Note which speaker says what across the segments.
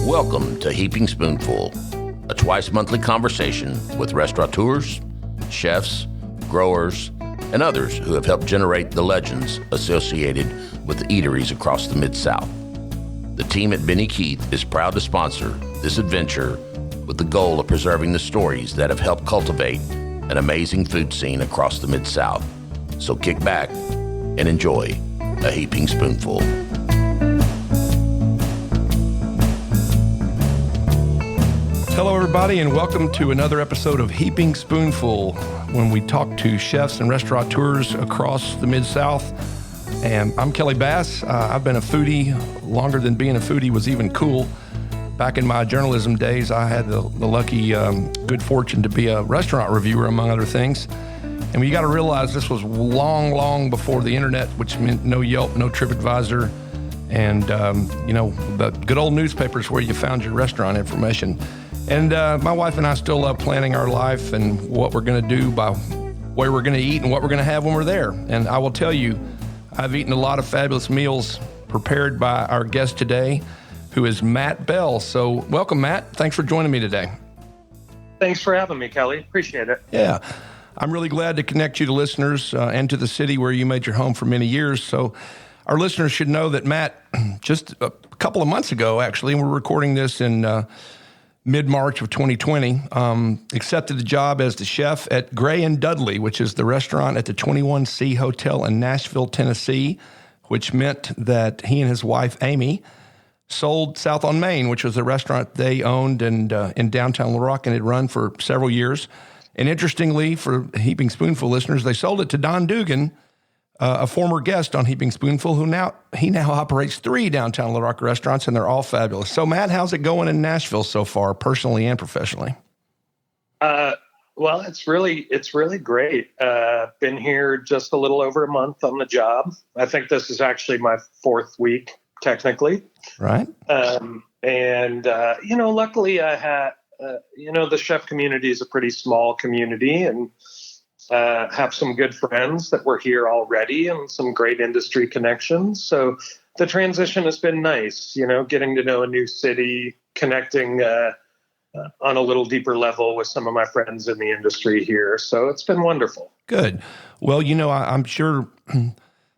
Speaker 1: Welcome to Heaping Spoonful, a twice-monthly conversation with restaurateurs, chefs, growers, and others who have helped generate the legends associated with eateries across the Mid-South. The team at Benny Keith is proud to sponsor this adventure with the goal of preserving the stories that have helped cultivate an amazing food scene across the Mid-South. So kick back and enjoy a Heaping Spoonful.
Speaker 2: Hello, everybody, and welcome to another episode of Heaping Spoonful, when we talk to chefs and restaurateurs across the Mid-South. And I'm Kelly Bass. I've been a foodie longer than being a foodie was even cool. Back in my journalism days, I had the lucky good fortune to be a restaurant reviewer, among other things. And you got to realize this was long before the internet, which meant no Yelp, no TripAdvisor, and the good old newspapers where you found your restaurant information. And my wife and I still love planning our life and what we're going to do by where we're going to eat and what we're going to have when we're there. And I will tell you, I've eaten a lot of fabulous meals prepared by our guest today, who is Matt Bell. So welcome, Matt. Thanks for joining me today.
Speaker 3: Thanks for having me, Kelly. Appreciate it.
Speaker 2: Yeah. I'm really glad to connect you to listeners and to the city where you made your home for many years. So our listeners should know that Matt, just a couple of months ago, actually, and we're recording this in mid-March of 2020, accepted the job as the chef at Gray and Dudley, which is the restaurant at the 21C Hotel in Nashville, Tennessee, which meant that he and his wife, Amy, sold South on Main, which was a restaurant they owned and in downtown Little Rock and had run for several years. And interestingly, for Heaping Spoonful listeners, they sold it to Don Dugan, a former guest on Heaping Spoonful, who now operates 3 downtown Little Rock restaurants, and they're all fabulous. So, Matt, how's it going in Nashville so far, personally and professionally?
Speaker 3: Well, it's really great. Been here just a little over a month on the job. I think this is actually my 4th week, technically.
Speaker 2: Right.
Speaker 3: Luckily I had, the chef community is a pretty small community, and have some good friends that were here already and some great industry connections. So the transition has been nice, getting to know a new city, connecting on a little deeper level with some of my friends in the industry here. So it's been wonderful.
Speaker 2: Good. Well, I'm sure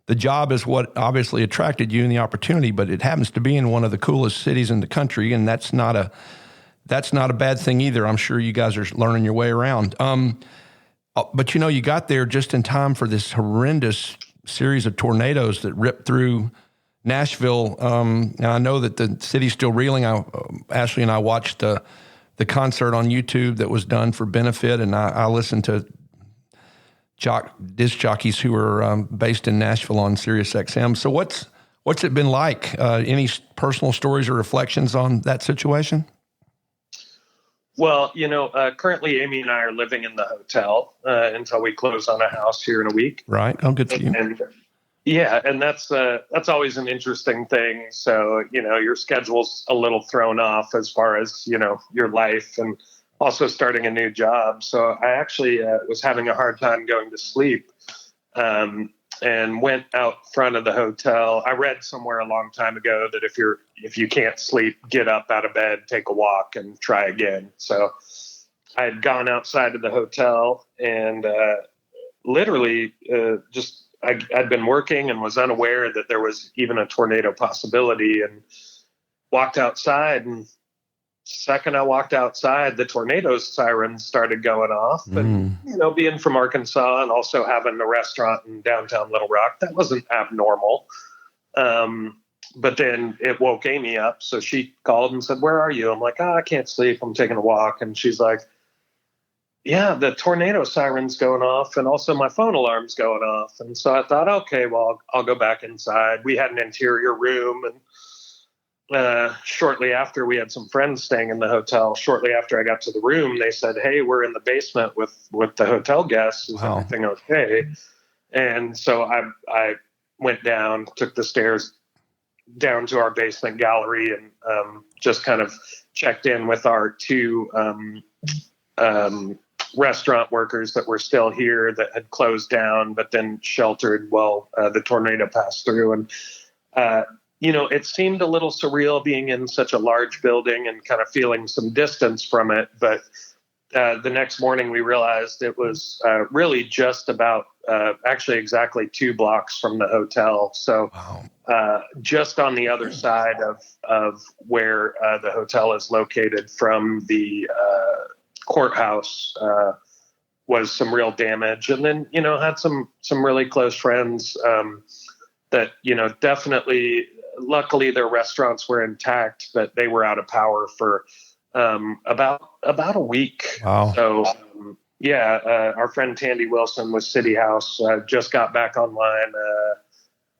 Speaker 2: the job is what obviously attracted you and the opportunity, but it happens to be in one of the coolest cities in the country, and that's not a bad thing either. I'm sure you guys are learning your way around. But you got there just in time for this horrendous series of tornadoes that ripped through Nashville. And I know that the city's still reeling. Ashley and I watched the concert on YouTube that was done for benefit, and I listened to disc jockeys who are based in Nashville on Sirius XM. So what's it been like? Any personal stories or reflections on that situation?
Speaker 3: Well, currently Amy and I are living in the hotel until we close on a house here in a week.
Speaker 2: Right. Oh, good for you.
Speaker 3: And that's always an interesting thing. So, your schedule's a little thrown off as far as, your life and also starting a new job. So I actually was having a hard time going to sleep and went out front of the hotel. I read somewhere a long time ago that if you can't sleep, get up out of bed, take a walk, and try again. So I had gone outside of the hotel and literally I'd been working and was unaware that there was even a tornado possibility, and walked outside. And second I walked outside, the tornado sirens started going off. And, being from Arkansas and also having a restaurant in downtown Little Rock, that wasn't abnormal. But then it woke Amy up. So she called and said, "Where are you?" I'm like, I can't sleep. I'm taking a walk. And she's like, "Yeah, the tornado siren's going off, and also my phone alarm's going off." And so I thought, okay, well, I'll go back inside. We had an interior room, and shortly after, we had some friends staying in the hotel. Shortly after I got to the room, they said, "Hey, we're in the basement with the hotel guests. Is everything okay?" And so I went down, took the stairs down to our basement gallery, and just kind of checked in with our 2 restaurant workers that were still here that had closed down, but then sheltered while the tornado passed through. And, it seemed a little surreal being in such a large building and kind of feeling some distance from it. But the next morning we realized it was really just about actually exactly 2 blocks from the hotel. So just on the other side of where the hotel is located from the courthouse was some real damage. And then, had some really close friends that, definitely, luckily their restaurants were intact, but they were out of power for about a week.
Speaker 2: Wow.
Speaker 3: So, our friend Tandy Wilson with City House just got back online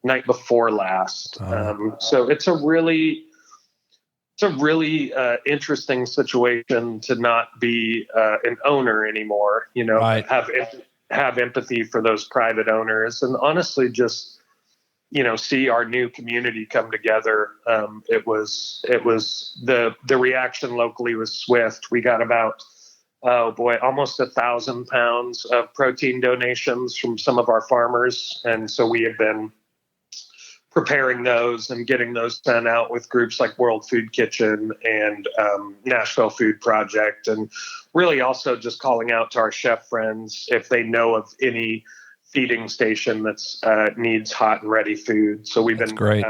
Speaker 3: night before last. So it's a really interesting situation to not be an owner anymore.
Speaker 2: Right.
Speaker 3: Have empathy for those private owners, and honestly, just see our new community come together. It was the reaction locally was swift. We got about almost 1,000 pounds of protein donations from some of our farmers, and so we have been preparing those and getting those sent out with groups like World Food Kitchen and Nashville Food Project, and really also just calling out to our chef friends if they know of any feeding station that's needs hot and ready food. So we've been
Speaker 2: great.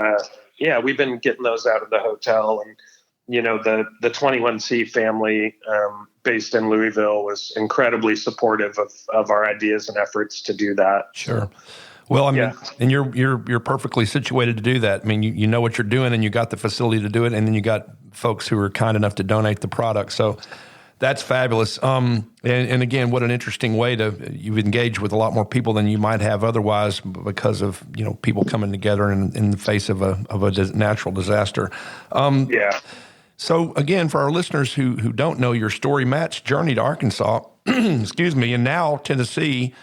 Speaker 3: We've been getting those out of the hotel, and the 21C family based in Louisville was incredibly supportive of our ideas and efforts to do that.
Speaker 2: Sure. Well, I mean, and you're perfectly situated to do that. I mean, you know what you're doing, and you got the facility to do it, and then you got folks who are kind enough to donate the product. So that's fabulous. And again, what an interesting way you've engaged with a lot more people than you might have otherwise because of people coming together in the face of a natural disaster. So again, for our listeners who don't know your story, Matt's journey to Arkansas, excuse me, and now Tennessee,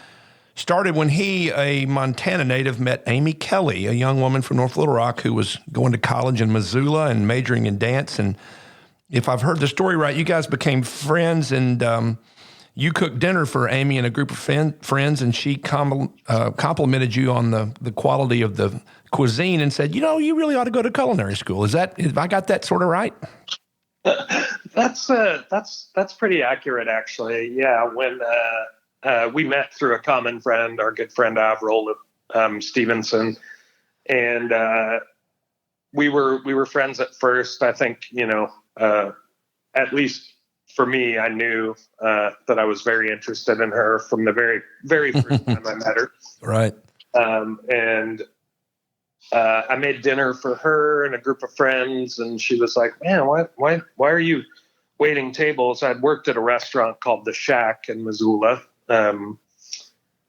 Speaker 2: started when he, a Montana native, met Amy Kelly, a young woman from North Little Rock who was going to college in Missoula and majoring in dance. And if I've heard the story right, you guys became friends, and you cooked dinner for Amy and a group of friends, and she complimented you on the quality of the cuisine and said, you really ought to go to culinary school. Have I got that sort of right?
Speaker 3: That's pretty accurate, actually. Yeah, when we met through a common friend, our good friend Avril Stevenson, and we were friends at first. I think at least for me, I knew that I was very interested in her from the very very first time I met her.
Speaker 2: Right.
Speaker 3: And I made dinner for her and a group of friends, and she was like, "Man, why are you waiting tables?" I'd worked at a restaurant called The Shack in Missoula.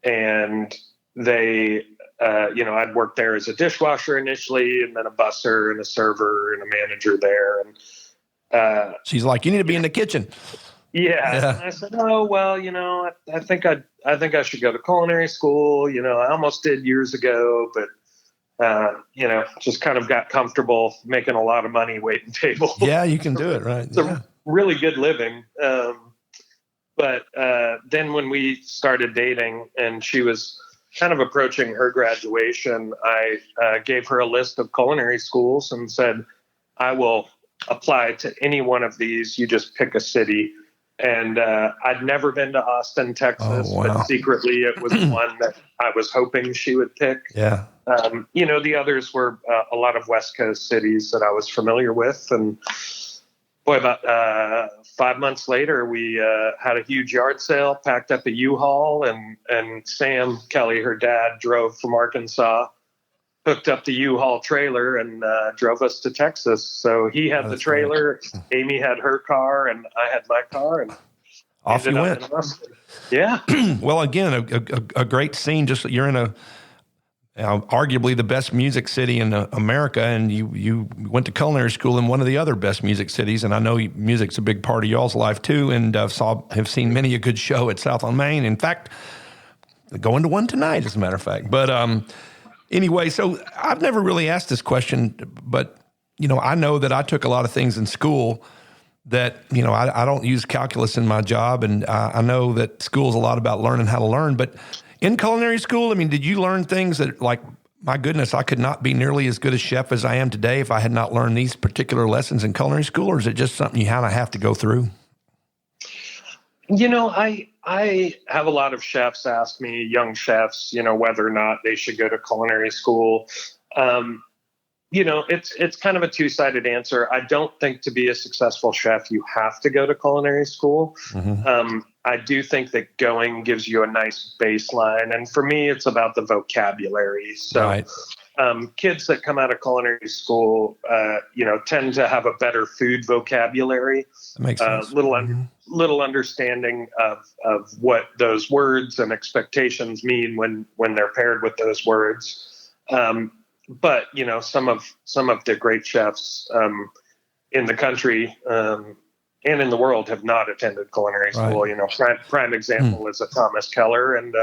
Speaker 3: And they, I'd worked there as a dishwasher initially, and then a busser and a server and a manager there. And
Speaker 2: she's like, "You need to be in the kitchen."
Speaker 3: Yeah. And I said, "Oh, well, I think I should go to culinary school. I almost did years ago, but just kind of got comfortable making a lot of money waiting tables."
Speaker 2: Yeah, you can do it, right?
Speaker 3: It's a really good living. But then when we started dating and she was kind of approaching her graduation, I gave her a list of culinary schools and said, "I will apply to any one of these. You just pick a city." And I'd never been to Austin, Texas, but secretly it was one that I was hoping she would pick.
Speaker 2: Yeah.
Speaker 3: The others were a lot of West Coast cities that I was familiar with. And boy, about 5 months later, we had a huge yard sale, packed up a U-Haul, and Sam Kelly, her dad, drove from Arkansas, hooked up the U-Haul trailer, and drove us to Texas. So he had the trailer, Amy had her car, and I had my car, and
Speaker 2: off you went.
Speaker 3: Yeah.
Speaker 2: Well, again, a great scene. Just you're in arguably the best music city in America, and you went to culinary school in one of the other best music cities, and I know music's a big part of y'all's life too, and have seen many a good show at South on Main. In fact, going to one tonight, as a matter of fact. But anyway, so I've never really asked this question, but I know that I took a lot of things in school that, I don't use calculus in my job, and I know that school's a lot about learning how to learn, but in culinary school, I mean, did you learn things that, like, my goodness, I could not be nearly as good a chef as I am today if I had not learned these particular lessons in culinary school, or is it just something you kind of have to go through?
Speaker 3: I have a lot of chefs ask me, young chefs, whether or not they should go to culinary school. It's kind of a two-sided answer. I don't think to be a successful chef, you have to go to culinary school. Mm-hmm. I do think that going gives you a nice baseline. And for me, it's about the vocabulary. So right. Kids that come out of culinary school, tend to have a better food vocabulary. That makes sense. Little understanding of what those words and expectations mean when they're paired with those words. But some of the great chefs in the country and in the world have not attended culinary school. Right. Prime example is a Thomas Keller, and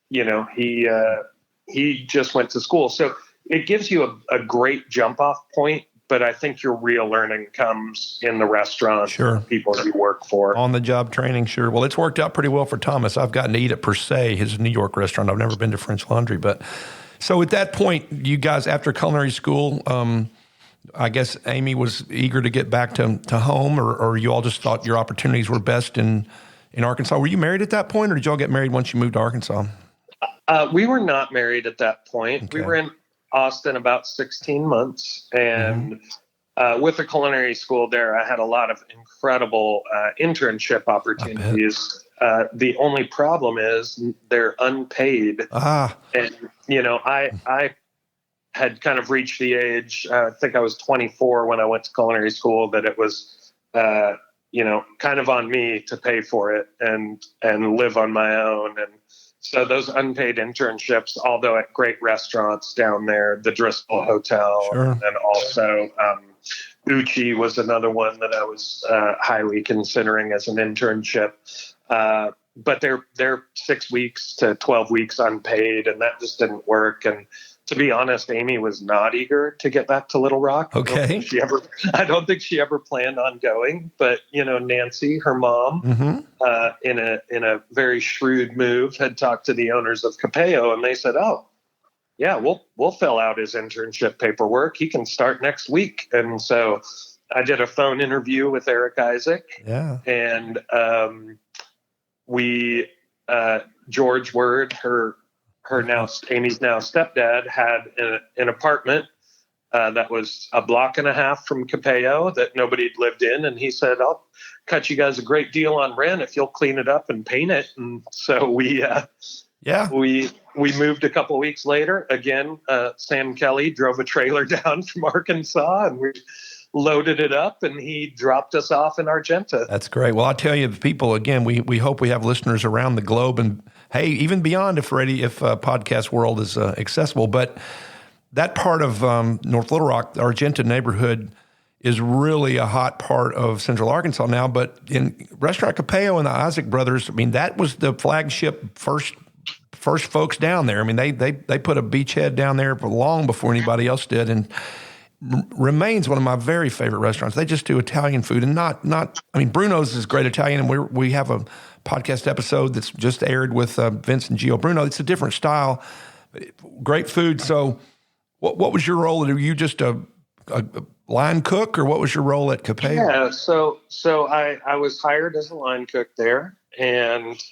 Speaker 3: he just went to school. So it gives you a great jump off point. But I think your real learning comes in the restaurant, sure. People you work for.
Speaker 2: On the job training, sure. Well, it's worked out pretty well for Thomas. I've gotten to eat at Per Se, his New York restaurant. I've never been to French Laundry, but. So at that point, you guys, after culinary school, I guess Amy was eager to get back to home, or you all just thought your opportunities were best in Arkansas. Were you married at that point, or did you all get married once you moved to Arkansas?
Speaker 3: We were not married at that point. Okay. We were in Austin about 16 months, and with the culinary school there, I had a lot of incredible internship opportunities. The only problem is they're unpaid. And, I had kind of reached the age, I think I was 24 when I went to culinary school, that it was, kind of on me to pay for it and live on my own. And so those unpaid internships, although at great restaurants down there, the Driscoll Hotel, sure. And also Uchi was another one that I was highly considering as an internship. But they're 6 weeks to 12 weeks unpaid, and that just didn't work. And to be honest, Amy was not eager to get back to Little Rock.
Speaker 2: Okay.
Speaker 3: I don't think she ever planned on going. But Nancy, her mom, in a very shrewd move, had talked to the owners of Capello, and they said, "Oh, yeah, we'll fill out his internship paperwork. He can start next week." And so I did a phone interview with Eric Isaac. Yeah. And George Word, Amy's now stepdad, had an apartment that was a block and a half from Capello that nobody had lived in. And he said, "I'll cut you guys a great deal on rent if you'll clean it up and paint it." And so we moved a couple of weeks later. Again, Sam Kelly drove a trailer down from Arkansas, and we loaded it up, and he dropped us off in Argenta.
Speaker 2: That's great. Well, I'll tell you, people, again, we hope we have listeners around the globe, and hey, even beyond if podcast world is accessible. But that part of North Little Rock, the Argenta neighborhood, is really a hot part of Central Arkansas now. But in Restaurant Capello and the Isaac brothers, I mean, that was the flagship first folks down there. I mean, they put a beachhead down there for long before anybody else did, and remains one of my very favorite restaurants. They just do Italian food, and not. I mean, Bruno's is great Italian, and we have a podcast episode that's just aired with Vince and Gio Bruno. It's a different style, great food. So, what was your role? Were you just a line cook, or what was your role at Capello?
Speaker 3: Yeah, so I was hired as a line cook there, and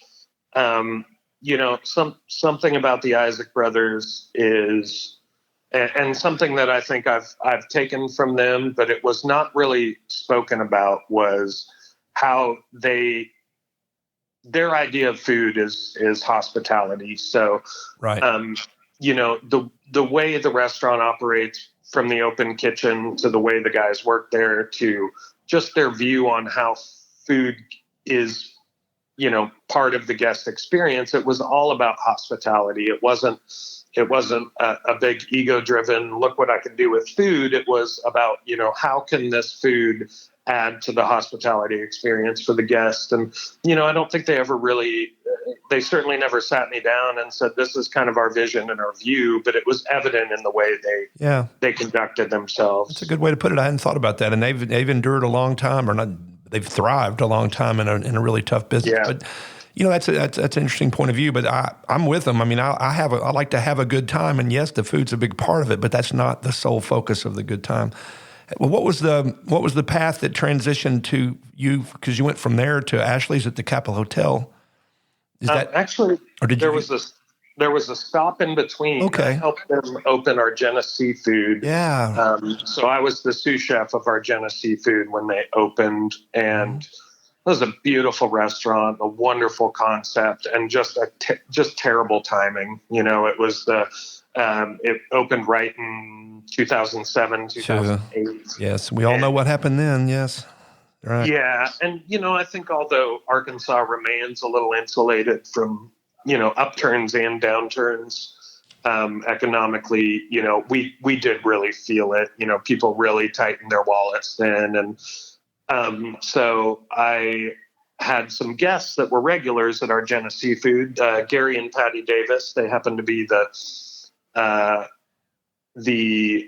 Speaker 3: something about the Isaac brothers is. And something that I think I've taken from them, but it was not really spoken about, was how their idea of food is hospitality. So, right. The way the restaurant operates, from the open kitchen to the way the guys work there, to just their view on how food is, part of the guest experience. It was all about hospitality. It wasn't a big ego-driven, look what I can do with food. It was about, how can this food add to the hospitality experience for the guest? And, I don't think they ever really they certainly never sat me down and said, this is kind of our vision and our view, but it was evident in the way they conducted themselves.
Speaker 2: That's a good way to put it. I hadn't thought about that. And they've endured a long time, or not, they've thrived a long time in a really tough business.
Speaker 3: Yeah.
Speaker 2: But that's an interesting point of view, but I'm with them. I mean, I like to have a good time, and yes, the food's a big part of it, but that's not the sole focus of the good time. Well, what was the path that transitioned to you? Because you went from there to Ashley's at the Capitol Hotel. Is that
Speaker 3: actually?
Speaker 2: Or did
Speaker 3: there was a stop in between.
Speaker 2: Okay.
Speaker 3: I helped them open Argenna Seafood.
Speaker 2: Yeah.
Speaker 3: So I was the sous chef of Argenna Seafood when they opened, and it was a beautiful restaurant, a wonderful concept, and just terrible timing. It was it opened right in 2007, 2008.
Speaker 2: Yes, we all know what happened then. Yes. Right.
Speaker 3: Yeah, and I think although Arkansas remains a little insulated from upturns and downturns economically, we did really feel it. People really tightened their wallets then, and so I had some guests that were regulars at Argenna Seafood, Gary and Patty Davis. They happened to be the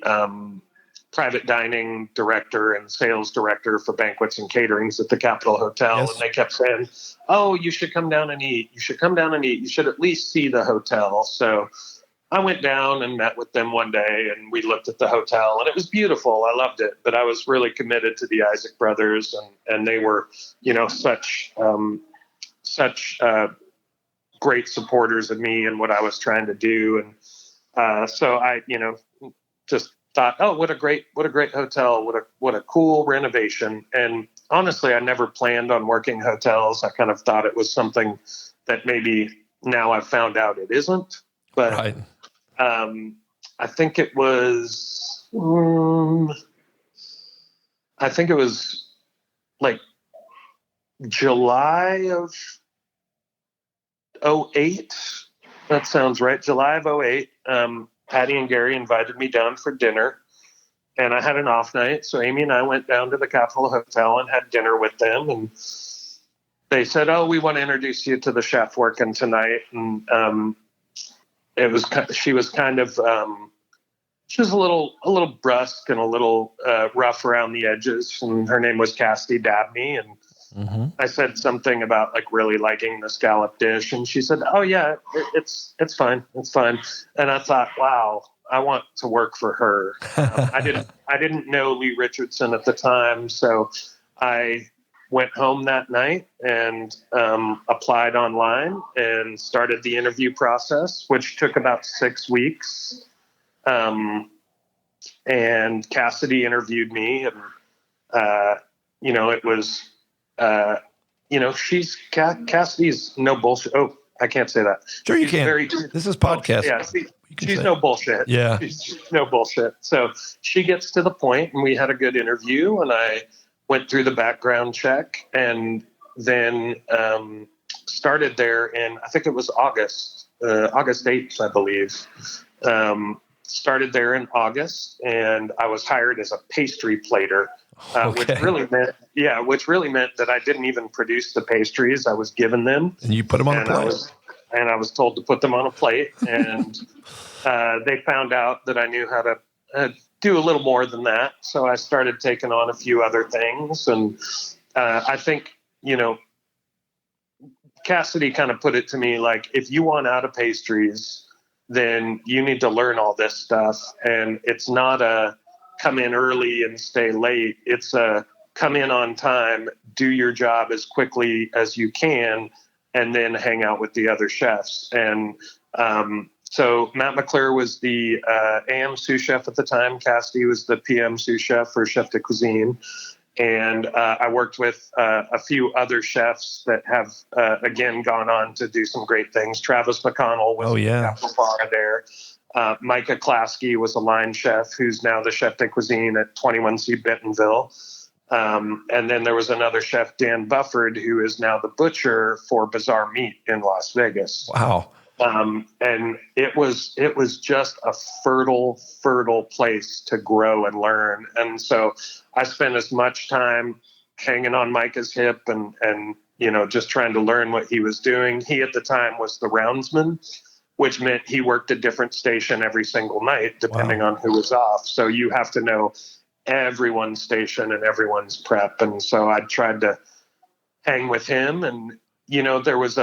Speaker 3: private dining director and sales director for banquets and caterings at the Capitol Hotel.
Speaker 2: Yes.
Speaker 3: And they kept saying, oh, you should come down and eat. You should come down and eat. You should at least see the hotel. So I went down and met with them one day, and we looked at the hotel, and it was beautiful. I loved it, but I was really committed to the Isaac brothers, and they were, such great supporters of me and what I was trying to do. And so I, just thought, oh, what a great hotel, what a cool renovation. And honestly, I never planned on working hotels. I kind of thought it was something that maybe now I've found out it isn't. But
Speaker 2: Right.
Speaker 3: I think it was like July of 2008. That sounds right. July of 2008. Patty and Gary invited me down for dinner, and I had an off night. So Amy and I went down to the Capitol Hotel and had dinner with them. And they said, oh, we want to introduce you to the chef working tonight. And she was a little brusque and a little rough around the edges. And her name was Cassidy Dabney. And I said something about like really liking the scallop dish, and she said, "Oh yeah, it's fine, it's fine." And I thought, wow, I want to work for her. I didn't know Lee Richardson at the time, so I went home that night and applied online and started the interview process, which took about 6 weeks. And Cassidy interviewed me, and it was. Cassidy's no bullshit. Oh, I can't say that.
Speaker 2: Sure, you can. This is podcast.
Speaker 3: Yeah, she's no bullshit.
Speaker 2: Yeah.
Speaker 3: She's no bullshit. So she gets to the point, and we had a good interview, and I went through the background check, and then started there in, I think it was August 8th, I believe. Started there in August, and I was hired as a pastry plater.
Speaker 2: Okay.
Speaker 3: Which really meant that I didn't even produce the pastries. I was given them.
Speaker 2: And you put them on a plate.
Speaker 3: I was told to put them on a plate. And they found out that I knew how to do a little more than that. So I started taking on a few other things. And I think, Cassidy kind of put it to me like, if you want out of pastries, then you need to learn all this stuff. And it's not a come in early and stay late. It's a come in on time, do your job as quickly as you can, and then hang out with the other chefs. And so Matt McClure was the AM sous chef at the time. Cassidy was the PM sous chef for Chef de Cuisine. And I worked with a few other chefs that have, again, gone on to do some great things. Travis McConnell was there. Micah Klasky was a line chef who's now the chef de cuisine at 21C Bentonville. And then there was another chef, Dan Bufford, who is now the butcher for Bazaar Meat in Las Vegas.
Speaker 2: Wow.
Speaker 3: And it was just a fertile place to grow and learn. And so I spent as much time hanging on Micah's hip and just trying to learn what he was doing. He at the time was the roundsman, which meant he worked a different station every single night, depending on who was off. So you have to know everyone's station and everyone's prep. And so I tried to hang with him. And, there was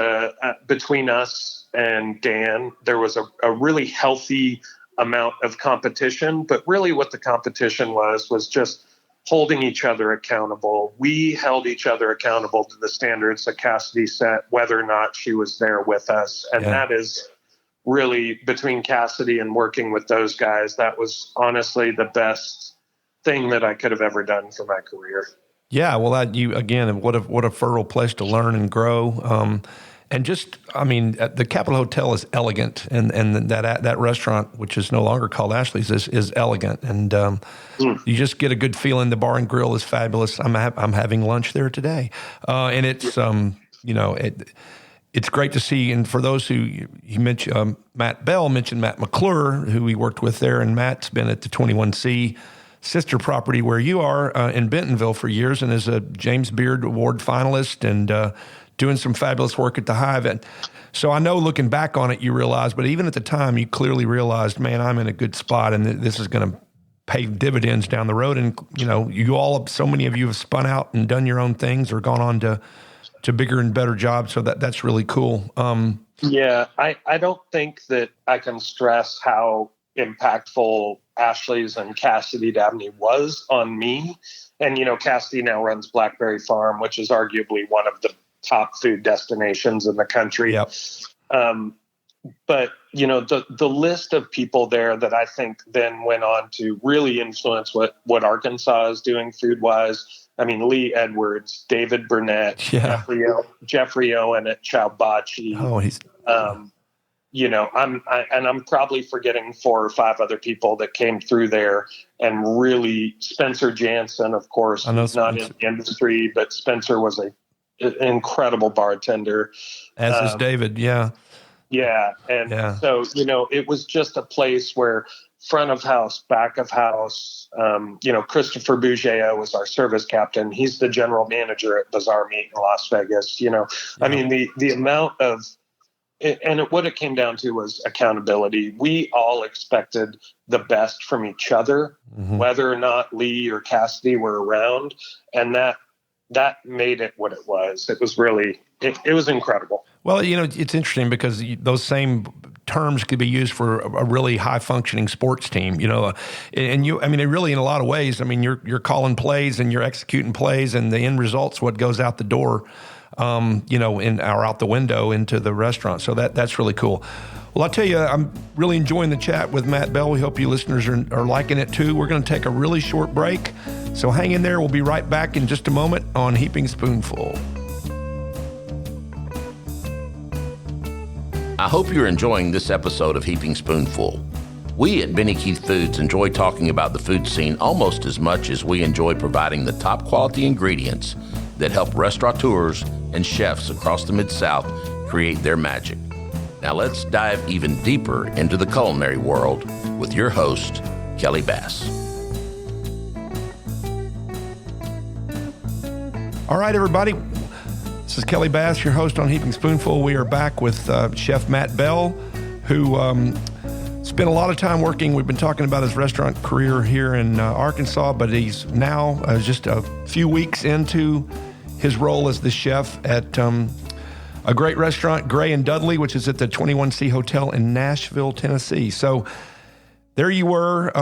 Speaker 3: between us and Dan, there was a really healthy amount of competition. But really what the competition was just holding each other accountable. We held each other accountable to the standards that Cassidy set, whether or not she was there with us. And that is really, between Cassidy and working with those guys, that was honestly the best thing that I could have ever done for my career.
Speaker 2: Yeah, well, what a fertile place to learn and grow. And just, the Capitol Hotel is elegant, and that restaurant, which is no longer called Ashley's, is elegant, and you just get a good feeling. The bar and grill is fabulous. I'm having lunch there today, and it's it's great to see. And for those who you mentioned, Matt Bell mentioned Matt McClure, who we worked with there, and Matt's been at the 21C sister property where you are in Bentonville for years, and is a James Beard Award finalist, and doing some fabulous work at the Hive. And so I know, looking back on it, you realize, but even at the time, you clearly realized, man, I'm in a good spot, and this is going to pay dividends down the road. And so many of you have spun out and done your own things, or gone on to bigger and better jobs. So that's really cool.
Speaker 3: I don't think that I can stress how impactful Ashley's and Cassidy Dabney was on me. And, Cassidy now runs Blackberry Farm, which is arguably one of the top food destinations in the country.
Speaker 2: Yep.
Speaker 3: But, the list of people there that I think then went on to really influence what Arkansas is doing food-wise. Lee Edwards, David Burnett, Jeffrey Owen at Chowbachi.
Speaker 2: Oh, he's...
Speaker 3: I'm probably forgetting 4 or 5 other people that came through there, and really Spencer Jansen, of course, who's not in the industry, but Spencer was an incredible bartender.
Speaker 2: As is David. Yeah.
Speaker 3: Yeah. And so, it was just a place where front of house, back of house, Christopher Bougeot was our service captain. He's the general manager at Bazaar Meat in Las Vegas. The amount of, and what it came down to was accountability. We all expected the best from each other, whether or not Lee or Cassidy were around. And that made it what it was. It was really, it was incredible.
Speaker 2: Well, it's interesting because those same terms could be used for a really high functioning sports team, and it really, in a lot of ways, you're calling plays and you're executing plays, and the end result's what goes out the door. Or out the window into the restaurant. So that's really cool. Well, I'll tell you, I'm really enjoying the chat with Matt Bell. We hope you listeners are liking it too. We're going to take a really short break, so hang in there. We'll be right back in just a moment on Heaping Spoonful.
Speaker 1: I hope you're enjoying this episode of Heaping Spoonful. We at Benny Keith Foods enjoy talking about the food scene almost as much as we enjoy providing the top quality ingredients that help restaurateurs and chefs across the Mid-South create their magic. Now let's dive even deeper into the culinary world with your host, Kelly Bass.
Speaker 2: All right, everybody. This is Kelly Bass, your host on Heaping Spoonful. We are back with Chef Matt Bell, who spent a lot of time working. We've been talking about his restaurant career here in Arkansas, but he's now just a few weeks into his role as the chef at a great restaurant, Gray and Dudley, which is at the 21C Hotel in Nashville, Tennessee. So there you were,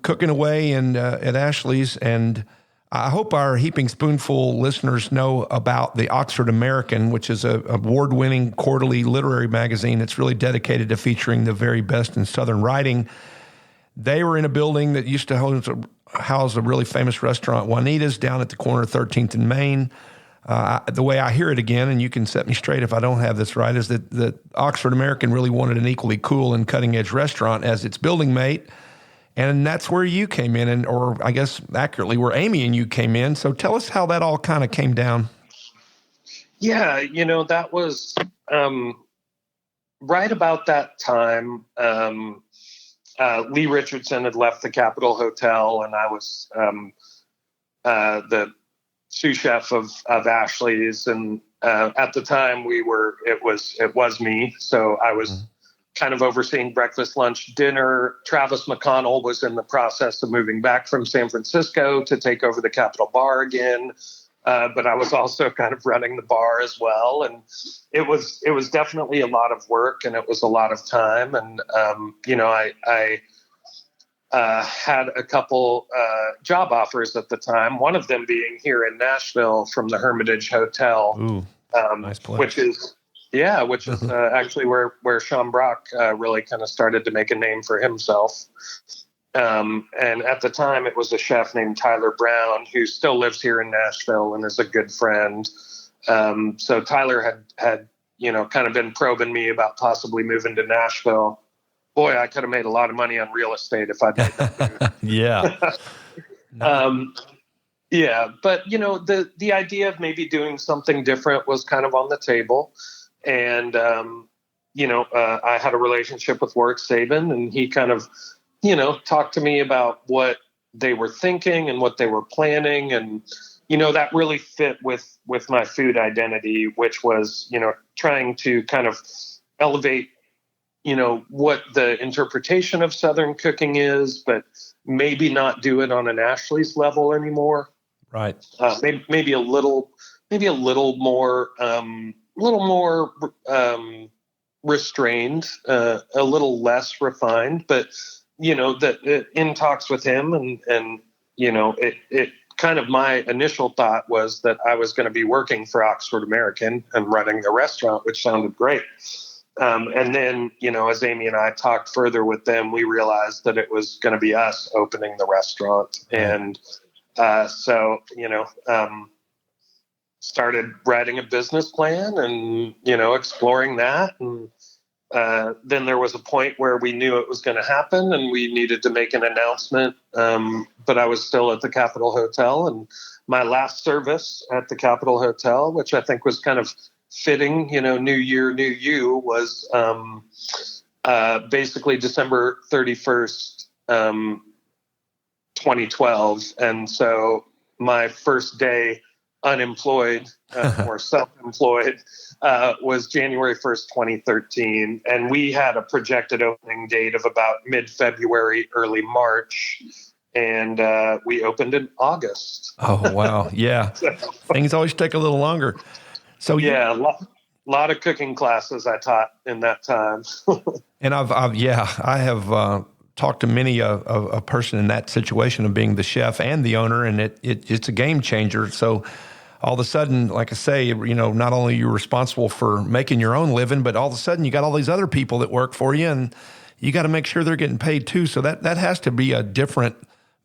Speaker 2: cooking away at Ashley's, and I hope our Heaping Spoonful listeners know about the Oxford American, which is a award-winning quarterly literary magazine that's really dedicated to featuring the very best in Southern writing. They were in a building that used to house a really famous restaurant, Juanita's, down at the corner of 13th and Main. The way I hear it again, and you can set me straight if I don't have this right, is that the Oxford American really wanted an equally cool and cutting-edge restaurant as its building mate. And that's where you came in, or I guess accurately, where Amy and you came in. So tell us how that all kind of came down.
Speaker 3: Yeah, that was right about that time. Lee Richardson had left the Capitol Hotel, and I was the sous chef of Ashley's. And, at the time it was me. So I was kind of overseeing breakfast, lunch, dinner. Travis McConnell was in the process of moving back from San Francisco to take over the Capitol Bar again. But I was also kind of running the bar as well. And it was definitely a lot of work, and it was a lot of time. And, I had a couple job offers at the time, one of them being here in Nashville from the Hermitage Hotel.
Speaker 2: Ooh, nice place.
Speaker 3: Which is actually where Sean Brock really kind of started to make a name for himself. And at the time, it was a chef named Tyler Brown, who still lives here in Nashville and is a good friend. So Tyler had kind of been probing me about possibly moving to Nashville. Boy, I could have made a lot of money on real estate if I'd made that move.
Speaker 2: Yeah.
Speaker 3: But the idea of maybe doing something different was kind of on the table. And, I had a relationship with Warwick Sabin, and he kind of, talked to me about what they were thinking and what they were planning. And, that really fit with my food identity, which was, trying to kind of elevate, what the interpretation of Southern cooking is, but maybe not do it on an Ashley's level anymore.
Speaker 2: Right.
Speaker 3: Maybe a little more restrained, a little less refined, but that in talks with him and it kind of, my initial thought was that I was going to be working for Oxford American and running the restaurant, which sounded great. And then, as Amy and I talked further with them, we realized that it was going to be us opening the restaurant. And started writing a business plan and, exploring that. And then there was a point where we knew it was going to happen and we needed to make an announcement. But I was still at the Capitol Hotel, and my last service at the Capitol Hotel, which I think was kind of fitting, New Year, New You, was basically December 31st, 2012. And so my first day unemployed or self-employed was January 1st, 2013. And we had a projected opening date of about mid-February, early March. And we opened in August.
Speaker 2: Oh, wow. Yeah.
Speaker 3: So,
Speaker 2: things always take a little longer. So
Speaker 3: a lot of cooking classes I taught in that time.
Speaker 2: And I have talked to many a person in that situation of being the chef and the owner, and it's a game changer. So all of a sudden, like I say, not only are you responsible for making your own living, but all of a sudden you got all these other people that work for you, and you got to make sure they're getting paid too. So that has to be a different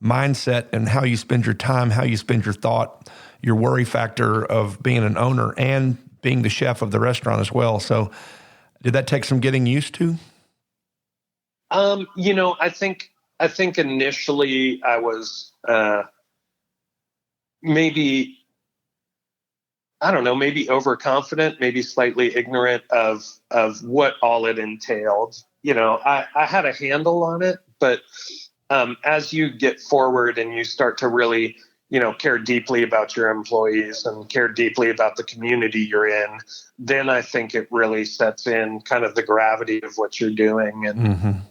Speaker 2: mindset and how you spend your time, how you spend your thought, your worry factor of being an owner and being the chef of the restaurant as well. So did that take some getting used to?
Speaker 3: I think initially I was maybe overconfident, maybe slightly ignorant of what all it entailed. I had a handle on it, but as you get forward and you start to really, care deeply about your employees and care deeply about the community you're in, then I think it really sets in kind of the gravity of what you're doing. And,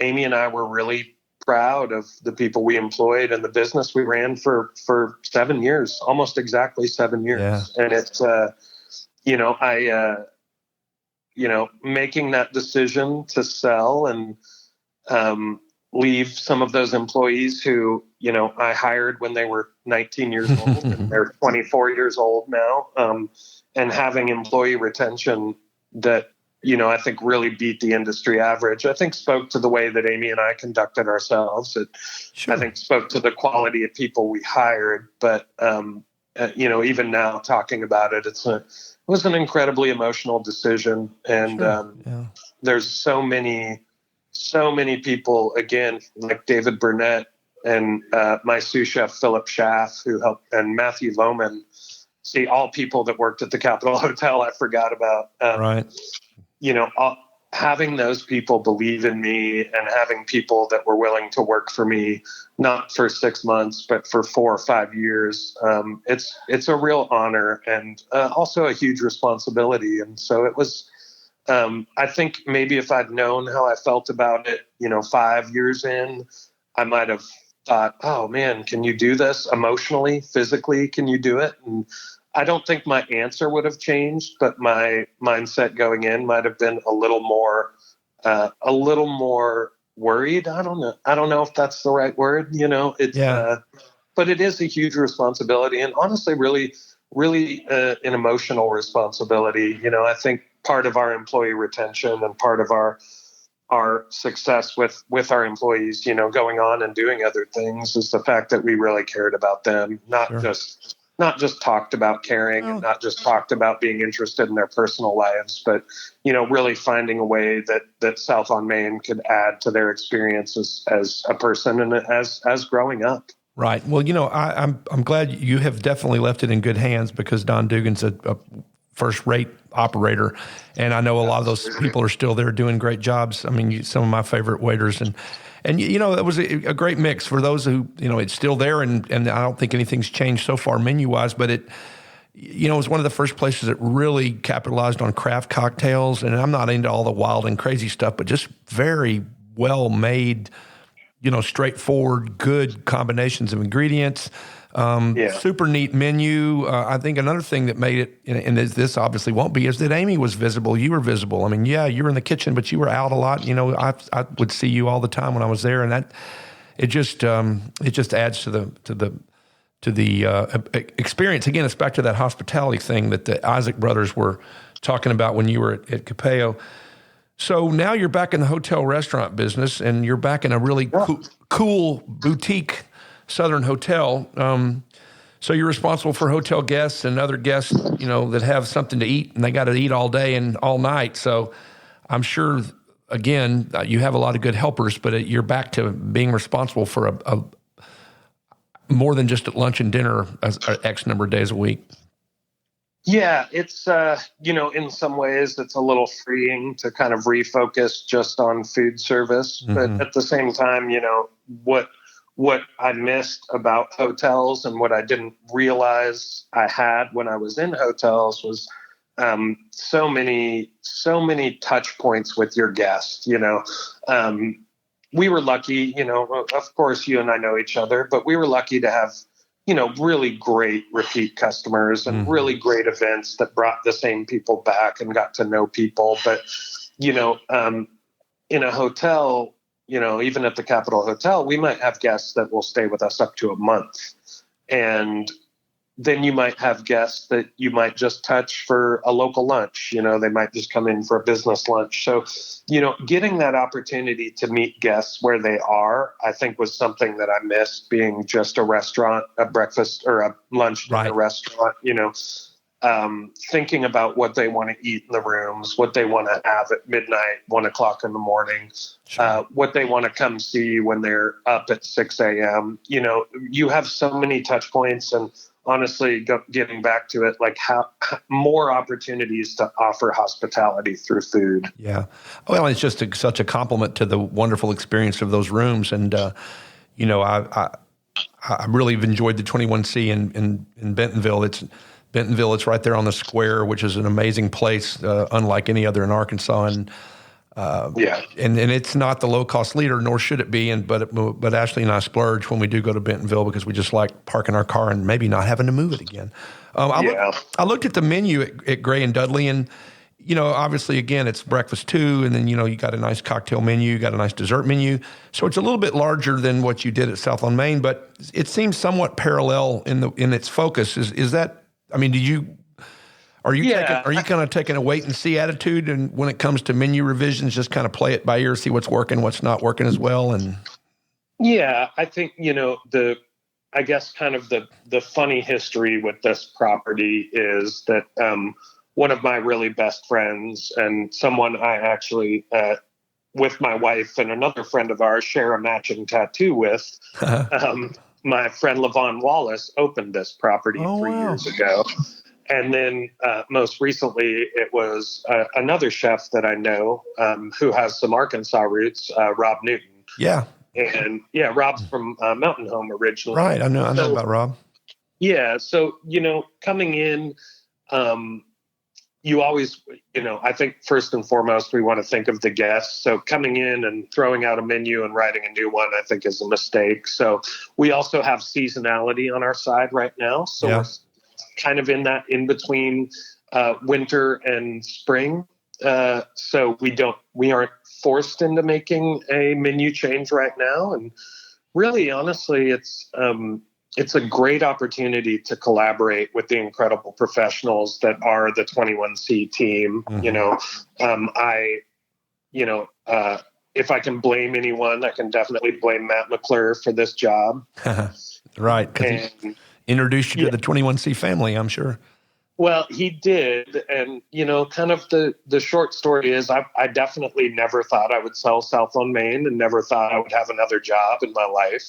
Speaker 3: Amy and I were really proud of the people we employed and the business we ran for 7 years, almost exactly 7 years.
Speaker 2: Yeah.
Speaker 3: And it's, making that decision to sell and, leave some of those employees who, I hired when they were 19 years old and they're 24 years old now. And having employee retention that, I think really beat the industry average, I think spoke to the way that Amy and I conducted ourselves. I think spoke to the quality of people we hired. But, even now talking about it, it was an incredibly emotional decision. And there's so many people, again, like David Burnett and my sous chef, Philip Schaff, who helped, and Matthew Lohman. See, all people that worked at the Capitol Hotel I forgot about.
Speaker 2: Right.
Speaker 3: having those people believe in me and having people that were willing to work for me, not for 6 months, but for 4 or 5 years, it's a real honor and also a huge responsibility. And so it was, I think maybe if I'd known how I felt about it, 5 years in, I might have thought, oh man, can you do this emotionally, physically? Can you do it? And I don't think my answer would have changed, but my mindset going in might have been a little more worried. I don't know. I don't know if that's the right word. But it is a huge responsibility, and honestly, really, really an emotional responsibility. I think part of our employee retention and part of our success with our employees, going on and doing other things is the fact that we really cared about them, not just talked about caring and not just talked about being interested in their personal lives, but, really finding a way that South on Main could add to their experiences as a person and as growing up.
Speaker 2: Right. Well, I'm glad you have definitely left it in good hands, because Don Dugan's a first-rate operator, and I know a lot of those people are still there doing great jobs. I mean, some of my favorite waiters, and it was a great mix for those who, it's still there, and I don't think anything's changed so far menu-wise, but it was one of the first places that really capitalized on craft cocktails, and I'm not into all the wild and crazy stuff, but just very well-made, straightforward, good combinations of ingredients. Super neat menu. I think another thing that made it, and this obviously won't be, is that Amy was visible. You were visible. I mean, you were in the kitchen, but you were out a lot. I would see you all the time when I was there, and that it just adds to the experience. Again, it's back to that hospitality thing that the Isaac brothers were talking about when you were at Capello. So now you're back in the hotel restaurant business, and you're back in a really cool boutique Southern hotel. So you're responsible for hotel guests and other guests, that have something to eat, and they got to eat all day and all night. So I'm sure, again, you have a lot of good helpers, but you're back to being responsible for a more than just at lunch and dinner X number of days a week.
Speaker 3: Yeah, it's, in some ways it's a little freeing to kind of refocus just on food service. Mm-hmm. But at the same time, what I missed about hotels and what I didn't realize I had when I was in hotels was so many touch points with your guests. We were lucky, of course you and I know each other, but we were lucky to have, really great repeat customers and really great events that brought the same people back and got to know people. But, in a hotel, even at the Capitol Hotel, we might have guests that will stay with us up to a month. And then you might have guests that you might just touch for a local lunch. They might just come in for a business lunch. So, getting that opportunity to meet guests where they are, I think was something that I missed, being just a restaurant, a breakfast or a lunch in a restaurant, thinking about what they want to eat in the rooms, what they want to have at midnight, 1 o'clock in the morning, what they want to come see when they're up at 6 a.m. You have so many touch points, and honestly, getting back to it, like how more opportunities to offer hospitality through food. Yeah.
Speaker 2: Well, it's just such a compliment to the wonderful experience of those rooms. And, I really have enjoyed the 21C in Bentonville. It's right there on the square, which is an amazing place, unlike any other in Arkansas. And and it's not the low cost leader, nor should it be. But Ashley and I splurge when we do go to Bentonville, because we just like parking our car and maybe not having to move it again. I looked at the menu at Gray and Dudley, and obviously again it's breakfast too, and then you got a nice cocktail menu, you got a nice dessert menu. So it's a little bit larger than what you did at South on Main, but it seems somewhat parallel in its focus. Is that? I mean, are you kind of taking a wait and see attitude, and when it comes to menu revisions, just kind of play it by ear, see what's working, what's not working as well? And
Speaker 3: I think, I guess kind of the funny history with this property is that one of my really best friends, and someone I actually, with my wife and another friend of ours, share a matching tattoo with, my friend Levon Wallace opened this property 3 years ago. And then most recently, it was another chef that I know who has some Arkansas roots, Rob Newton.
Speaker 2: Yeah.
Speaker 3: And yeah, Rob's from Mountain Home originally.
Speaker 2: Right. I know about Rob.
Speaker 3: Yeah. So, coming in, you always, I think first and foremost, we want to think of the guests. So coming in and throwing out a menu and writing a new one, I think is a mistake. So we also have seasonality on our side right now. So we're kind of in that in between winter and spring. So we aren't forced into making a menu change right now. And really, honestly, it's a great opportunity to collaborate with the incredible professionals that are the 21C team. Mm-hmm. If I can blame anyone, I can definitely blame Matt McClure for this job.
Speaker 2: Right. Because he introduced you to the 21C family, I'm sure.
Speaker 3: Well, he did. And, kind of the short story is I definitely never thought I would sell South on Main and never thought I would have another job in my life.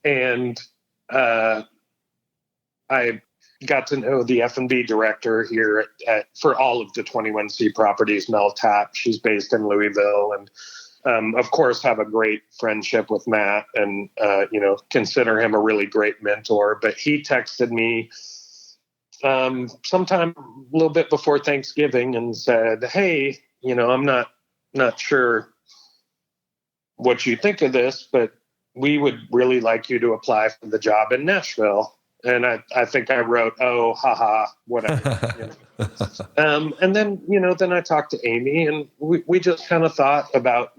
Speaker 3: And I got to know the F&B director here for all of the 21C properties, Mel Tapp. She's based in Louisville. And, of course, have a great friendship with Matt and, consider him a really great mentor. But he texted me sometime a little bit before Thanksgiving and said, hey, I'm not sure what you think of this, but we would really like you to apply for the job in Nashville. And I think I wrote, oh, haha, whatever. And then, then I talked to Amy and we just kind of thought about,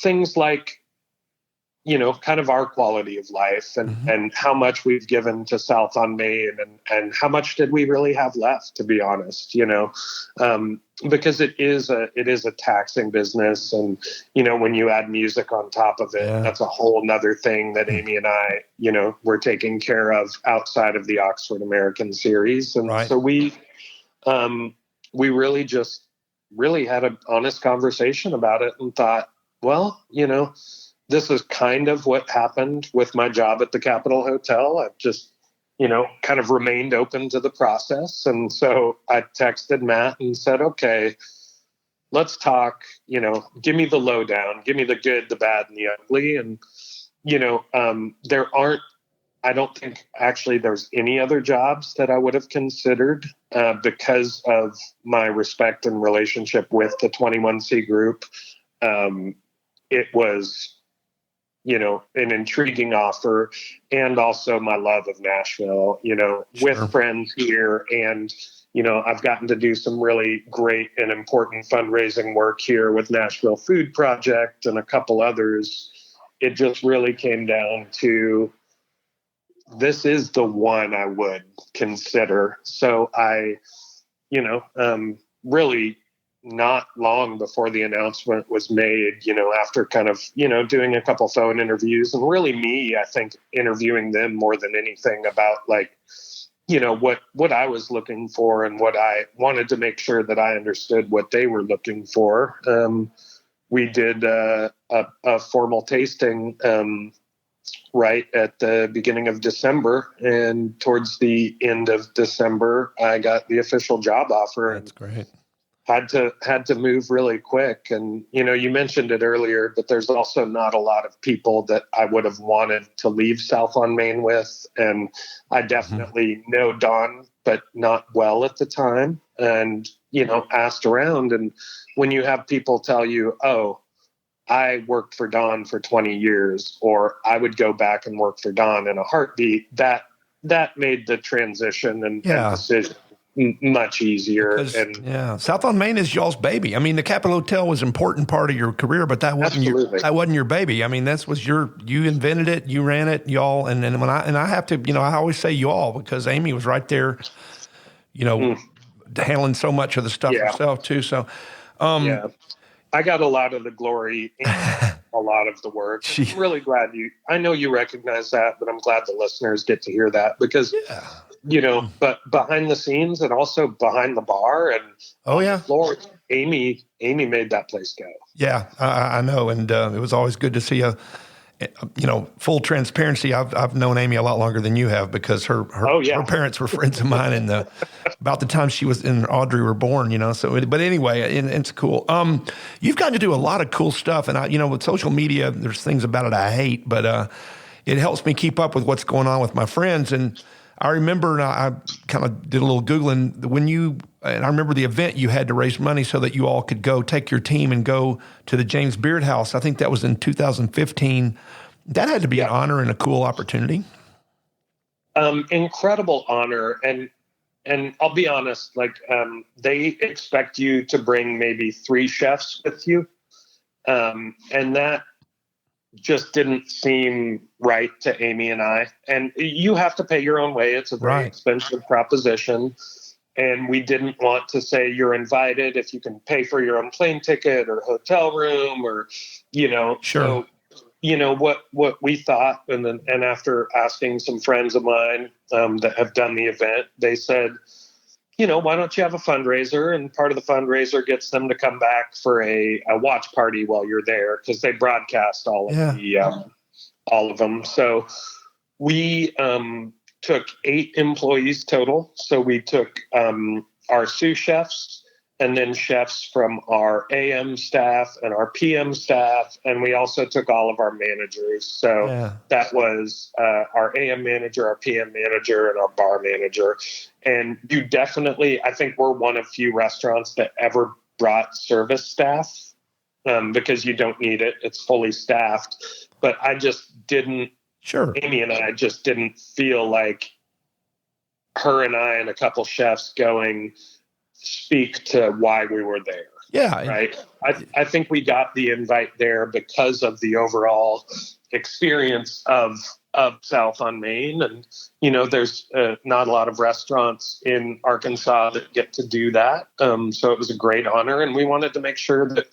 Speaker 3: things like, kind of our quality of life and, mm-hmm. and how much we've given to South on Main and how much did we really have left, to be honest, because it is a taxing business. And, when you add music on top of it, that's a whole nother thing that Amy and I, we're taking care of outside of the Oxford American series. And so we really just had an honest conversation about it and thought, well, this is kind of what happened with my job at the Capitol Hotel. I've just, kind of remained open to the process. And so I texted Matt and said, okay, let's talk, give me the lowdown, give me the good, the bad, and the ugly. And, I don't think actually there's any other jobs that I would have considered because of my respect and relationship with the 21C group. It was, an intriguing offer, and also my love of Nashville, with friends here. And, I've gotten to do some really great and important fundraising work here with Nashville Food Project and a couple others. It just really came down to, this is the one I would consider. So I, really not long before the announcement was made, after kind of, doing a couple phone interviews and really me, I think, interviewing them more than anything about like, what I was looking for and what I wanted to make sure that I understood what they were looking for. We did a formal tasting right at the beginning of December, and towards the end of December, I got the official job offer.
Speaker 2: That's great.
Speaker 3: Had to move really quick. And, you mentioned it earlier, but there's also not a lot of people that I would have wanted to leave South on Main with. And I definitely know Don, but not well at the time. And, asked around. And when you have people tell you, oh, I worked for Don for 20 years, or I would go back and work for Don in a heartbeat, that made the transition and decision much easier.
Speaker 2: Because, South on Main is y'all's baby. I mean, the Capitol Hotel was an important part of your career, but that wasn't your baby. I mean, you invented it, you ran it, y'all. And then I have to, I always say y'all because Amy was right there, handling so much of the stuff herself too. So,
Speaker 3: I got a lot of the glory and a lot of the work. I'm really glad I know you recognize that, but I'm glad the listeners get to hear that because, but behind the scenes and also behind the bar and on the floor, Amy made that place go.
Speaker 2: Yeah, I know. And it was always good to see full transparency, I've known Amy a lot longer than you have because her parents were friends of mine in about the time she was and Audrey were born, but anyway, it's cool. You've gotten to do a lot of cool stuff, and with social media, there's things about it I hate, but it helps me keep up with what's going on with my friends. And I remember, and I kind of did a little Googling, and I remember the event you had to raise money so that you all could go take your team and go to the James Beard House. I think that was in 2015. That had to be an honor and a cool opportunity.
Speaker 3: Incredible honor. And I'll be honest, they expect you to bring maybe 3 chefs with you. And that just didn't seem right to Amy and I. And you have to pay your own way. It's a very expensive proposition. And we didn't want to say you're invited if you can pay for your own plane ticket or hotel room or,
Speaker 2: Sure.
Speaker 3: So, what we thought, and after asking some friends of mine that have done the event, they said, why don't you have a fundraiser? And part of the fundraiser gets them to come back for a watch party while you're there, because they broadcast all of them. So we took 8 employees total. So we took our sous chefs, and then chefs from our AM staff and our PM staff. And we also took all of our managers. So that was our AM manager, our PM manager, and our bar manager. And you definitely, I think we're one of few restaurants that ever brought service staff because you don't need it. It's fully staffed. But I just didn't, Amy and I just didn't feel like her and I and a couple chefs going speak to why we were there.
Speaker 2: Yeah.
Speaker 3: Right. I think we got the invite there because of the overall experience of South on Main. And, there's not a lot of restaurants in Arkansas that get to do that. So it was a great honor. And we wanted to make sure that,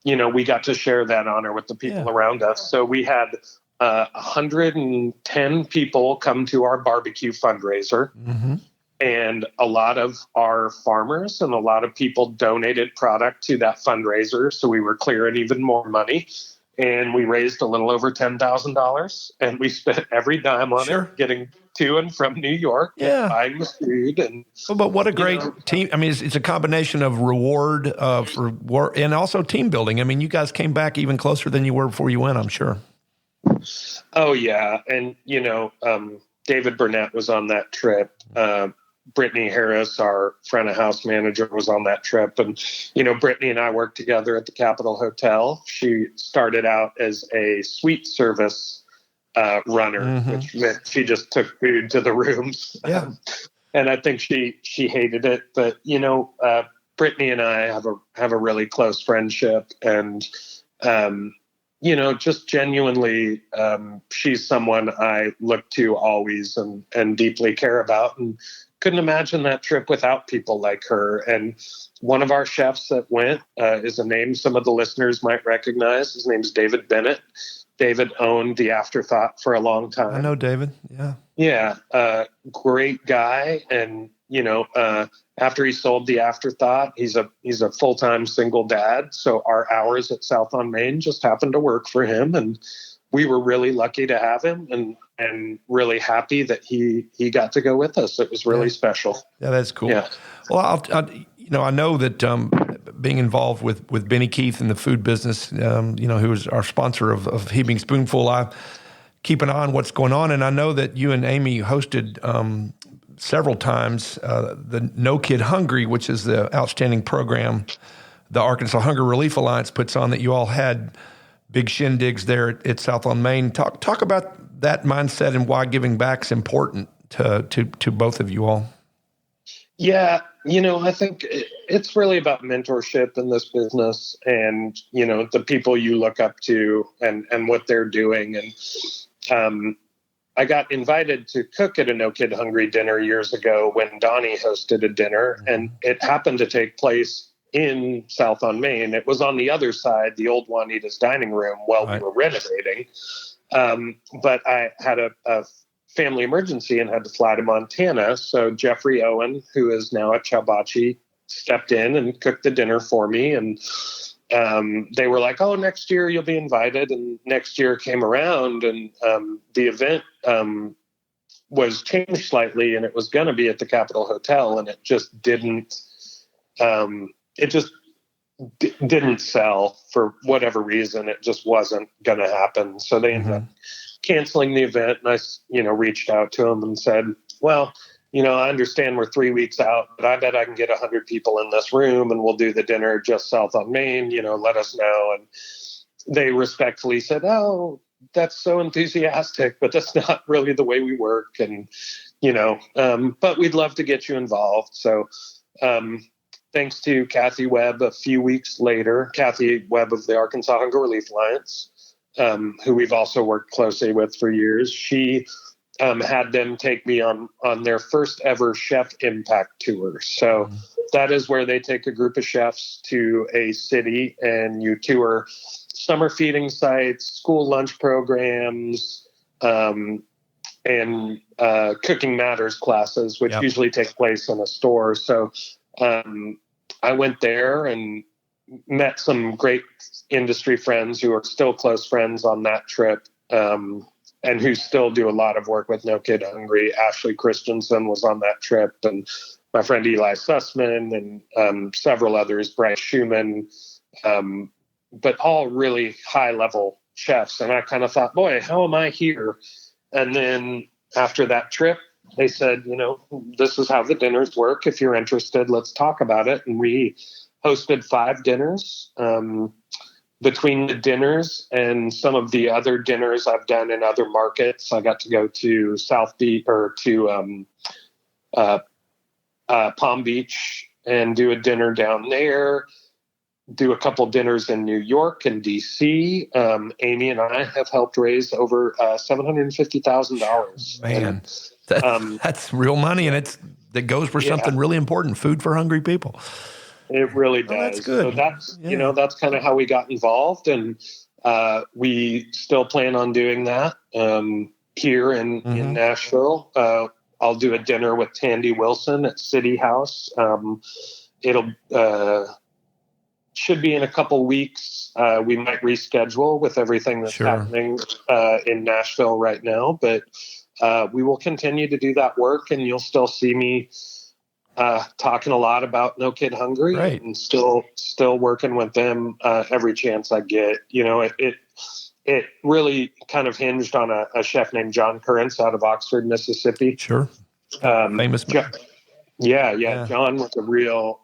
Speaker 3: we got to share that honor with the people around us. So we had 110 people come to our barbecue fundraiser. Mm-hmm. And a lot of our farmers and a lot of people donated product to that fundraiser. So we were clearing even more money. And we raised a little over $10,000. And we spent every dime on it, getting to and from New York, buying the food. And
Speaker 2: but what a great team. I mean, it's a combination of reward for work and also team building. I mean, you guys came back even closer than you were before you went, I'm sure.
Speaker 3: Oh, yeah. And, David Burnett was on that trip. Brittany Harris, our front of house manager, was on that trip. And, Brittany and I worked together at the Capitol Hotel. She started out as a suite service runner, which meant she just took food to the rooms.
Speaker 2: Yeah.
Speaker 3: And I think she hated it. But, Brittany and I have a really close friendship. And, just genuinely, she's someone I look to always and deeply care about. And couldn't imagine that trip without people like her. And one of our chefs that went is a name some of the listeners might recognize. His name's David Bennett. David owned The Afterthought for a long time.
Speaker 2: I know David. Yeah.
Speaker 3: Yeah. Great guy. And, after he sold The Afterthought, he's a full-time single dad. So our hours at South on Main just happened to work for him. And we were really lucky to have him and really happy that he got to go with us. It was really special.
Speaker 2: Yeah, that's cool.
Speaker 3: Yeah.
Speaker 2: Well, I know that being involved with Benny Keith in the food business, who is our sponsor of Heaping Spoonful, I keep an eye on what's going on. And I know that you and Amy hosted several times the No Kid Hungry, which is the outstanding program the Arkansas Hunger Relief Alliance puts on, that you all had big shindigs there at South on Main. Talk about that mindset and why giving back is important to both of you all.
Speaker 3: Yeah, I think it's really about mentorship in this business and, the people you look up to and what they're doing. And I got invited to cook at a No Kid Hungry dinner years ago when Donnie hosted a dinner, and it happened to take place in South on Main. It was on the other side, the old Juanita's dining room, while we were renovating. But I had a family emergency and had to fly to Montana. So Jeffrey Owen, who is now at Chowbachi, stepped in and cooked the dinner for me. And, they were like, oh, next year you'll be invited. And next year came around, and the event was changed slightly, and it was going to be at the Capitol Hotel, and it just didn't. Didn't sell for whatever reason. It just wasn't going to happen. So they ended up canceling the event. And I, reached out to them and said, well, I understand we're 3 weeks out, but I bet I can get 100 people in this room, and we'll do the dinner just south on Main, let us know. And they respectfully said, oh, that's so enthusiastic, but that's not really the way we work. And, but we'd love to get you involved. So, thanks to Kathy Webb, a few weeks later, Kathy Webb of the Arkansas Hunger Relief Alliance, who we've also worked closely with for years, she had them take me on their first ever chef impact tour. So that is where they take a group of chefs to a city, and you tour summer feeding sites, school lunch programs, and cooking matters classes, which usually take place in a store. So I went there and met some great industry friends who are still close friends on that trip, and who still do a lot of work with No Kid Hungry. Ashley Christensen was on that trip, and my friend Eli Sussman, and several others, Bryce Schumann, but all really high-level chefs. And I kind of thought, boy, how am I here? And then after that trip, they said, this is how the dinners work. If you're interested, let's talk about it. And we hosted 5 dinners. Between the dinners and some of the other dinners I've done in other markets, I got to go to South Beach or to Palm Beach and do a dinner down there, do a couple dinners in New York and DC. Amy and I have helped raise over $750,000.
Speaker 2: Man, that's real money, and that goes for something really important, food for hungry people.
Speaker 3: It really does.
Speaker 2: Oh, that's good.
Speaker 3: So that's, that's kind of how we got involved. And we still plan on doing that here in Nashville. I'll do a dinner with Tandy Wilson at City House. It'll should be in a couple weeks. We might reschedule with everything that's happening in Nashville right now. But we will continue to do that work, and you'll still see me talking a lot about No Kid Hungry, and still working with them every chance I get. It really kind of hinged on a chef named John Currents out of Oxford, Mississippi.
Speaker 2: Sure. Famous man.
Speaker 3: Yeah. John was a real,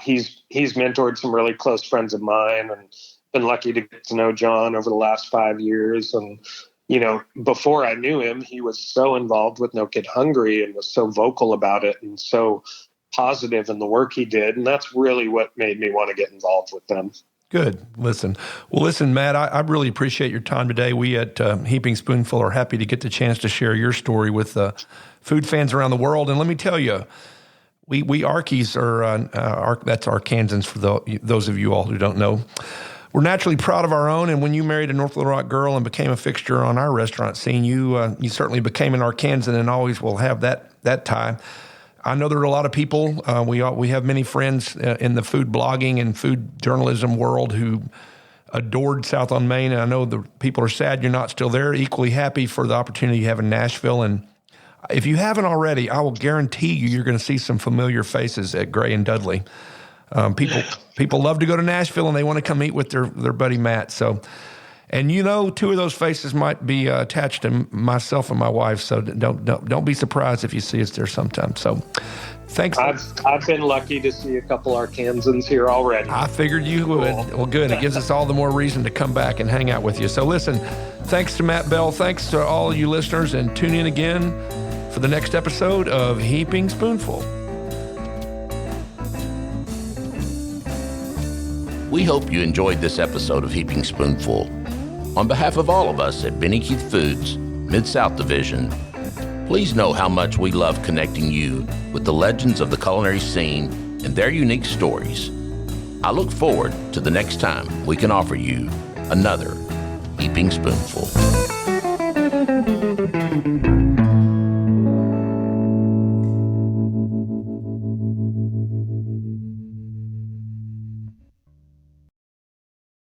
Speaker 3: he's mentored some really close friends of mine, and been lucky to get to know John over the last 5 years. And before I knew him, he was so involved with No Kid Hungry and was so vocal about it and so positive in the work he did. And that's really what made me want to get involved with them.
Speaker 2: Good. Listen, Matt, I really appreciate your time today. We at Heaping Spoonful are happy to get the chance to share your story with food fans around the world. And let me tell you, we Arkies are, that's Arkansans for those of you all who don't know. We're naturally proud of our own, and when you married a North Little Rock girl and became a fixture on our restaurant scene, you certainly became an Arkansan and always will have that tie. I know there are a lot of people. We have many friends in the food blogging and food journalism world who adored South on Main, and I know the people are sad you're not still there. Equally happy for the opportunity you have in Nashville, and if you haven't already, I will guarantee you're going to see some familiar faces at Gray and Dudley. People love to go to Nashville, and they want to come eat with their buddy Matt. So, and 2 of those faces might be attached to myself and my wife. So don't be surprised if you see us there sometime. So, thanks.
Speaker 3: I've been lucky to see a couple Arkansans here already.
Speaker 2: I figured you would. Well, good. It gives us all the more reason to come back and hang out with you. So, listen, thanks to Matt Bell. Thanks to all you listeners, and tune in again for the next episode of Heaping Spoonful.
Speaker 1: We hope you enjoyed this episode of Heaping Spoonful. On behalf of all of us at Benny Keith Foods, Mid-South Division, please know how much we love connecting you with the legends of the culinary scene and their unique stories. I look forward to the next time we can offer you another Heaping Spoonful.